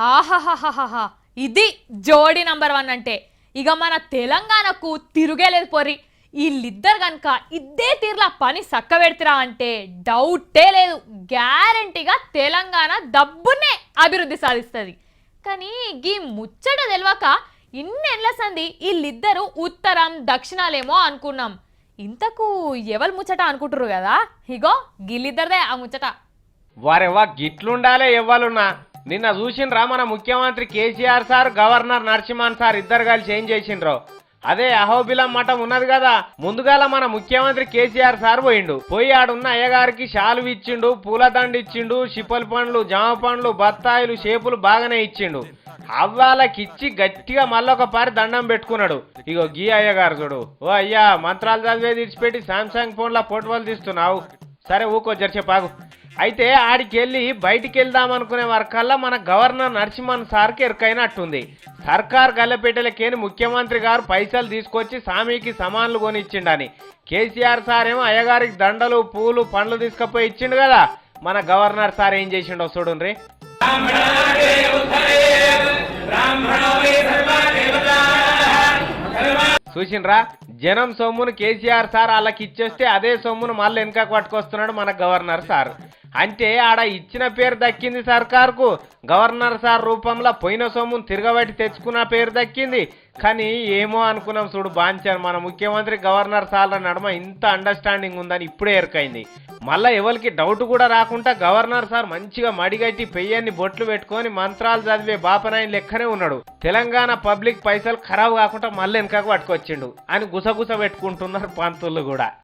ఆహాహాహాహా ఇది జోడి నంబర్ 1 అంటే ఇక మన తెలంగాణకు తిరుగేలేదు పోరి. వీళ్ళిద్దరు గనక ఇద్దే తీర్లా పని సక్కబెడతారా అంటే డౌటే లేదు, గ్యారంటీగా తెలంగాణ దబ్బునే అభివృద్ధి సాధిస్తుంది. కానీ ఈ ముచ్చట తెలియక ఇన్నేళ్ల సంది వీళ్ళిద్దరు ఉత్తరం దక్షిణాలేమో అనుకున్నాం. ఇంతకు ఎవరు ముచ్చట అనుకుంటారు కదా, ఇగో గిల్లిద్దరిదే ఆ ముచ్చట. వారెవ్వా గిట్లుండాలే ఎవ్వలున్నా. నిన్న చూసిండ్రా మన ముఖ్యమంత్రి KCR sir governor Narasimhan sir ఇద్దరు కలిసి ఏం చేసిండ్రో. అదే అహోబిలం మఠం ఉన్నది కదా, ముందుగాల మన ముఖ్యమంత్రి కేసీఆర్ సార్ పోయి ఆడున్న అయ్యగారికి శాలువి ఇచ్చిండు, పూలదండ ఇచ్చిండు, శిపల్ పండ్లు, జామ పండ్లు, బత్తాయిలు, షేపులు బాగానే ఇచ్చిండు. అవ్వాలకిచ్చి గట్టిగా మళ్ళొక పారి దండం పెట్టుకున్నాడు. ఇగో గీ అయ్యగారు చూడు, ఓ అయ్యా మంత్రాలు చదివే తీర్చిపెట్టి సామ్సంగ్ ఫోన్ల ఫోటోలు తీస్తున్నావు. సరే ఊకో జర్చేపాగు. అయితే ఆడికెళ్ళి బయటికి వెళ్దామనుకునే వరకల్లా మన గవర్నర్ నరసింహన్ సార్కి ఎరుకైనట్టుంది. సర్కార్ గల్లపెట్టెలకేని ముఖ్యమంత్రి గారు పైసలు తీసుకొచ్చి సామీకి సమాన్లు కొనిచ్చిండని. కేసీఆర్ సార్ ఏమో అయ్యగారికి దండలు, పూలు, పండ్లు తీసుకుపోయి ఇచ్చిండు కదా. మన గవర్నర్ సార్ ఏం చేసిండో చూడుండ్రి. చూసిండ్రా, జనం సొమ్మును కేసీఆర్ సార్ వాళ్ళకి ఇచ్చేస్తే అదే సొమ్మును మళ్ళీ వెనక పట్టుకొస్తున్నాడు మన గవర్నర్ సార్. అంటే ఆడ ఇచ్చిన పేరు దక్కింది సర్కార్కు, గవర్నర్ సార్ రూపంలో పోయిన సొమ్మును తిరగబెట్టి తెచ్చుకున్న పేరు దక్కింది. కానీ ఏమో అనుకున్నాం చూడు బాంచారు, మన ముఖ్యమంత్రి గవర్నర్ సార్ల నడుమ ఇంత అండర్స్టాండింగ్ ఉందని ఇప్పుడే ఎరకైంది. మళ్ళా ఎవరికి డౌట్ కూడా రాకుండా గవర్నర్ సార్ మంచిగా మడిగట్టి పెయ్యన్ని బొట్లు పెట్టుకొని మంత్రాలు చదివే బాపనాయన లెక్కనే ఉన్నాడు. తెలంగాణ పబ్లిక్ పైసలు ఖరాబ్ కాకుండా మళ్ళీ వెనకకు పట్టుకొచ్చిండు అని గుసగుస పెట్టుకుంటున్నారు పంతులు కూడా.